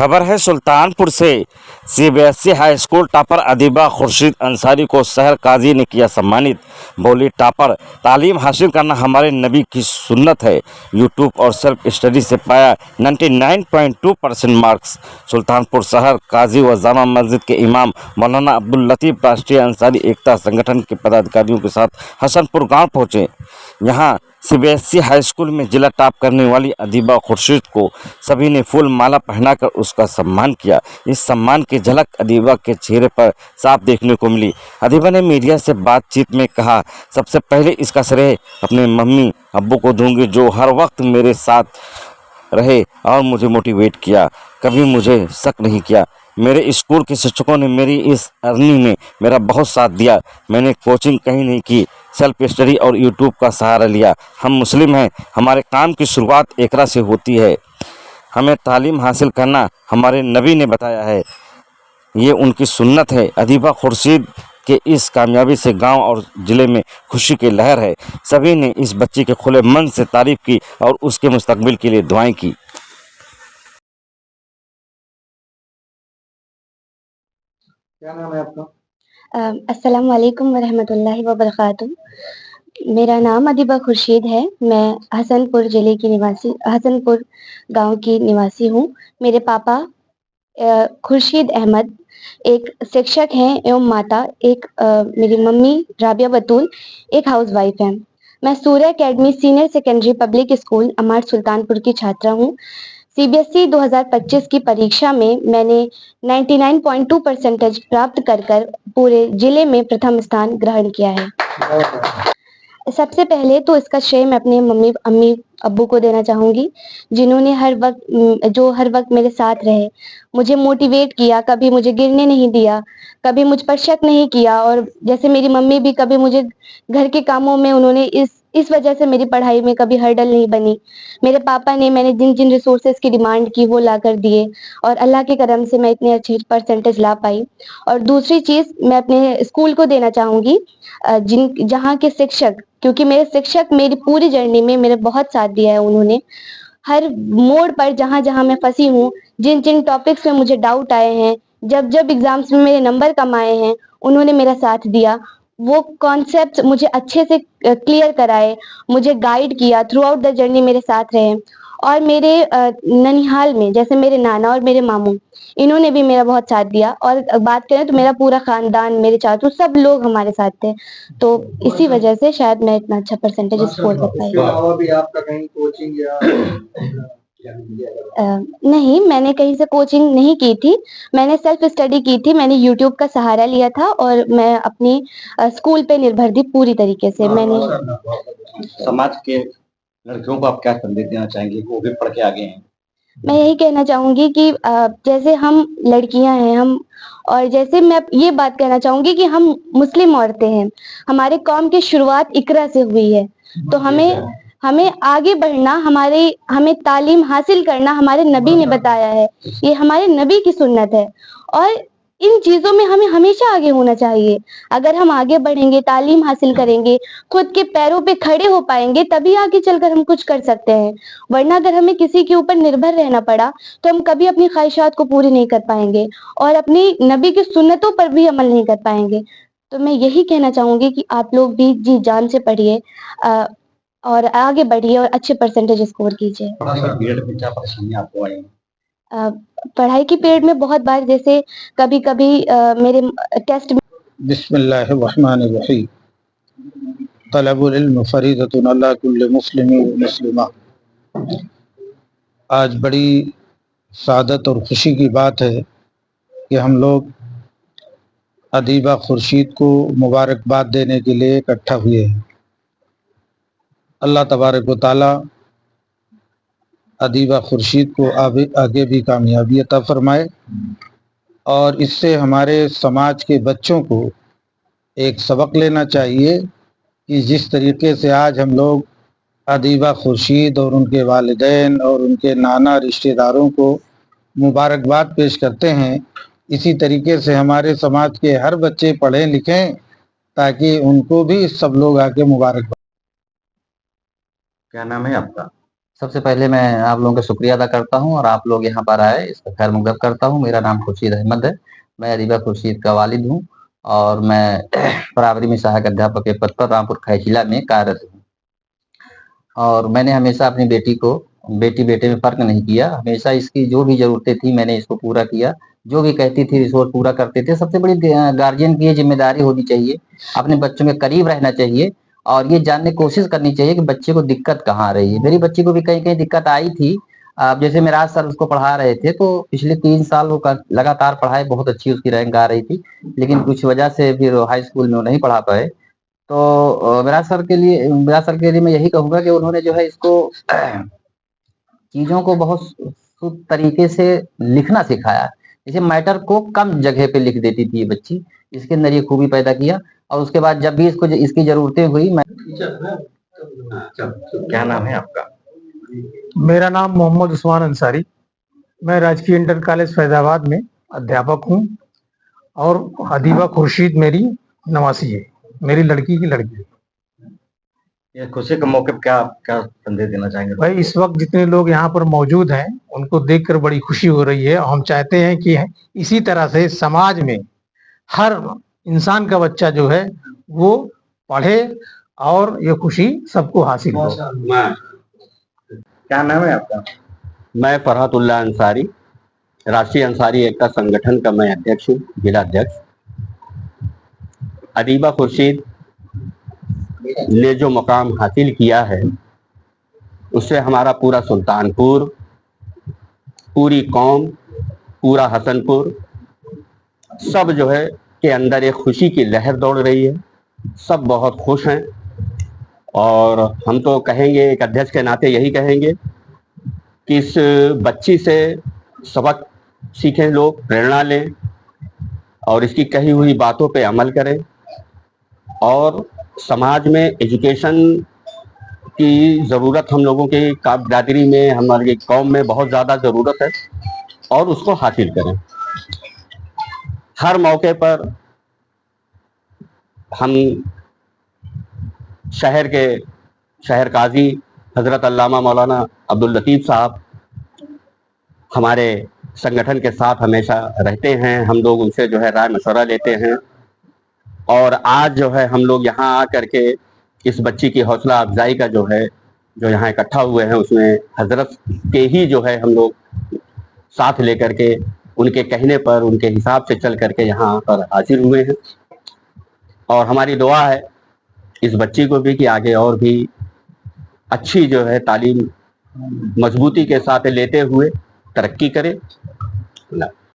खबर है सुल्तानपुर से। CBSE high school topper Adiba Khurshid Ansari को शहर काजी ने किया सम्मानित। बोली टॉपर, तालीम हासिल करना हमारे नबी की सुन्नत है। यूट्यूब और सेल्फ स्टडी से पाया 99.2% मार्क्स। सुल्तानपुर शहर काजी व जामा मस्जिद के इमाम मौलाना अब्दुल लतीफ़ राष्ट्रीय अंसारी एकता संगठन के पदाधिकारियों के साथ हसनपुर गांव पहुंचे। यहां सीबीएसई हाई स्कूल में जिला टॉप करने वाली अदीबा खुर्शीद को सभी ने फूल माला पहनाकर उसका सम्मान किया। इस सम्मान की झलक अदीबा के चेहरे पर साफ देखने को मिली। अदीबा ने मीडिया से बातचीत में कहा, सबसे पहले इसका श्रेय अपने मम्मी अब्बू को दूंगी, जो हर वक्त मेरे साथ रहे और मुझे मोटिवेट किया, कभी मुझे शक नहीं किया। मेरे स्कूल के शिक्षकों ने मेरी इस अर्नी में मेरा बहुत साथ दिया। मैंने कोचिंग कहीं नहीं की, सेल्फ स्टडी और यूट्यूब का सहारा लिया। हम मुस्लिम हैं, हमारे काम की शुरुआत इकरा से होती है। हमें तालीम हासिल करना हमारे नबी ने बताया है, ये उनकी सुन्नत है। अदीबा खुर्शीद के इस कामयाबी से गांव और ज़िले में खुशी की लहर है। सभी ने इस बच्ची के खुले मन से तारीफ की और उसके मुस्तकबिल के लिए दुआएं की। क्या नाम है आपका? अस्सलाम वालेकुम वरहमतुल्लाहि वबरकातुहू। मेरा नाम अदीबा खुर्शीद है। मैं हसनपुर गांव की निवासी हूँ। मेरे पापा खुर्शीद अहमद एक शिक्षक हैं एवं माता मेरी मम्मी राबिया बतूल एक हाउसवाइफ हैं। मैं Surya academy senior secondary public school Amar Sultanpur की छात्रा हूँ। सीबीएसई 2025 की परीक्षा में मैंने 99.2 परसेंटेज प्राप्त कर पूरे जिले में प्रथम स्थान ग्रहण किया है। सबसे पहले तो इसका श्रेय मैं अपने मम्मी अम्मी अब्बू को देना चाहूँगी, जिन्होंने हर वक्त मेरे साथ रहे, मुझे मोटिवेट किया, कभी मुझे गिरने नहीं दिया, कभी मुझ पर शक नहीं किया। और जैसे मेरी मम्मी भी कभी मुझे घर के कामों में उन्होंने इस वजह से मेरी पढ़ाई में कभी हर्डल नहीं बनी। मेरे पापा ने मैंने जिन रिसोर्सेज की डिमांड की वो ला कर दिए और अल्लाह के करम से मैं इतनी अच्छी परसेंटेज ला पाई। और दूसरी चीज़ मैं अपने स्कूल को देना चाहूँगी, जहाँ के शिक्षक, क्योंकि मेरे शिक्षक मेरी पूरी जर्नी में मेरे बहुत साथ दिया है। उन्होंने हर मोड़ पर जहाँ मैं फंसी हूँ, जिन टॉपिक्स में मुझे डाउट आए हैं, जब एग्जाम्स में मेरे नंबर कम आए हैं, उन्होंने मेरा साथ दिया। वो कॉन्सेप्ट मुझे अच्छे से क्लियर कराए, मुझे गाइड किया, थ्रू आउट द जर्नी मेरे साथ रहे। और मेरे ननिहाल में जैसे मेरे नाना और मेरे मामू, इन्होंने भी मेरा बहुत साथ दिया। और बात करें तो मेरा पूरा खानदान, मेरे चाचू, सब लोग हमारे साथ थे। तो इसी वजह से शायद मैं इतना अच्छा परसेंटेज स्कोर कर पाई। इसके अलावा भी आपका कहीं कोचिंग या नहीं, मैंने कहीं से कोचिंग नहीं की थी। मैंने सेल्फ स्टडी की थी। मैंने यूट्यूब का सहारा लिया था और मैं अपनी स्कूल पे निर्भर थी पूरी तरीके से। समाज के लड़कियों को आप क्या संदेश देना चाहेंगे, वो भी पढ़ के आगे हैं? मैं यही कहना चाहूँगी कि जैसे हम लड़कियाँ हैं, और जैसे मैं ये बात कहना चाहूँगी कि हम मुस्लिम औरतें हैं, हमारे कौम की शुरुआत इक़रा से हुई है। तो हमें आगे बढ़ना, हमें तालीम हासिल करना हमारे नबी ने बताया है। ये हमारे नबी की सुन्नत है और इन चीज़ों में हमें हमेशा आगे होना चाहिए। अगर हम आगे बढ़ेंगे, तालीम हासिल करेंगे, खुद के पैरों पे खड़े हो पाएंगे, तभी आगे चलकर हम कुछ कर सकते हैं। वरना अगर हमें किसी के ऊपर निर्भर रहना पड़ा तो हम कभी अपनी ख्वाहिशात को पूरी नहीं कर पाएंगे और अपनी नबी की सुन्नतों पर भी अमल नहीं कर पाएंगे। तो मैं यही कहना चाहूँगी कि आप लोग भी जी जान से पढ़िए और आगे बढ़िए और अच्छे परसेंटेज स्कोर कीजिए। बीएड में क्या परेशानी आपको आई? पढ़ाई की पीरियड में बहुत बार, जैसे कभी-कभी मेरे टेस्ट में बिस्मिल्लाहिर्रहमानिर्रहीम। तलबुल इल्म फरीदतुन अला कुल्लि मुस्लिम व मुस्लिमा। आज बड़ी सादत और खुशी की बात है कि हम लोग अदीबा खुर्शीद को मुबारकबाद देने के लिए इकट्ठा हुए हैं। अल्लाह तबारक व तआला अदीबा खुर्शीद को आगे भी कामयाबी अता फरमाए और इससे हमारे समाज के बच्चों को एक सबक लेना चाहिए कि जिस तरीके से आज हम लोग अदीबा खुर्शीद और उनके वालिदैन और उनके नाना रिश्तेदारों को मुबारकबाद पेश करते हैं, इसी तरीके से हमारे समाज के हर बच्चे पढ़ें लिखें ताकि उनको भी सब लोग आके मुबारकबाद। क्या नाम है आपका? सबसे पहले मैं आप लोगों का शुक्रिया अदा करता हूं और आप लोग यहाँ पर आए इसका खैर मकदम करता हूं। मेरा नाम खुर्शीद अहमद है। मैं अदीबा खुर्शीद का वालिद हूं और मैं प्राइमरी में सहायक अध्यापक के पद पर रामपुर खैचिला में कार्यरत हूं। और मैंने हमेशा अपनी बेटी को बेटी बेटे में फर्क नहीं किया। हमेशा इसकी जो भी जरूरतें थी मैंने इसको पूरा किया। जो भी कहती थी रिसोर्स पूरा करते थे। सबसे बड़ी गार्जियन की ये जिम्मेदारी होनी चाहिए, अपने बच्चों के करीब रहना चाहिए और ये जानने की कोशिश करनी चाहिए कि बच्चे को दिक्कत कहाँ आ रही है। मेरी बच्ची को भी कहीं कहीं दिक्कत आई थी। जैसे मेरा सर उसको पढ़ा रहे थे तो पिछले 3 साल वो लगातार पढ़ाई, बहुत अच्छी उसकी रैंक आ रही थी, लेकिन कुछ वजह से फिर हाई स्कूल में वो नहीं पढ़ा पाए। तो मेरा सर के लिए मैं यही कहूंगा कि उन्होंने जो है इसको चीजों को बहुत शुद्ध तरीके से लिखना सिखाया। जैसे मैटर को कम जगह पे लिख देती थी ये बच्ची, इसके अंदर ये खूबी पैदा किया। और उसके बाद जब भी इसको इसकी जरूरतें हुई मैं क्या नाम है आपका? मेरा नाम मोहम्मद उस्मान अंसारी। मैं राजकीय इंटर कॉलेज फैजाबाद में अध्यापक हूँ और अदीबा खुर्शीद मेरी नवासी है, मेरी लड़की की लड़की है। ये खुशी के मौके पर क्या क्या संदेश देना चाहेंगे? भाई इस वक्त जितने लोग यहाँ पर मौजूद हैं उनको देखकर बड़ी खुशी हो रही है। हम चाहते हैं कि इसी तरह से समाज में हर इंसान का बच्चा जो है वो पढ़े और ये खुशी सबको हासिल हो। क्या नाम है आपका? मैं फरहतुल्लाह अंसारी, राष्ट्रीय अंसारी एकता संगठन का मैं अध्यक्ष हूँ, जिला अध्यक्ष। अदीबा खुर्शीद ने जो मुकाम हासिल किया है उससे हमारा पूरा सुल्तानपुर, पूरी कौम, पूरा हसनपुर सब जो है के अंदर एक खुशी की लहर दौड़ रही है। सब बहुत खुश हैं और हम तो कहेंगे, एक अध्यक्ष के नाते यही कहेंगे कि इस बच्ची से सबक सीखें, लोग प्रेरणा लें और इसकी कही हुई बातों पे अमल करें। और समाज में एजुकेशन की ज़रूरत हम लोगों की बिरादरी में, हमारी कौम में बहुत ज़्यादा ज़रूरत है और उसको हासिल करें। हर मौके पर हम शहर काजी हज़रत अल्लामा मौलाना अब्दुल लतीफ़ साहब हमारे संगठन के साथ हमेशा रहते हैं। हम लोग उनसे जो है राय मशवरा लेते हैं और आज जो है हम लोग यहाँ आकर के इस बच्ची की हौसला अफजाई का जो है जो यहाँ इकट्ठा हुए हैं उसमें हजरत के ही जो है हम लोग साथ लेकर के उनके कहने पर, उनके हिसाब से चल करके यहाँ पर हाजिर हुए हैं। और हमारी दुआ है इस बच्ची को भी कि आगे और भी अच्छी जो है तालीम मजबूती के साथ लेते हुए तरक्की करे।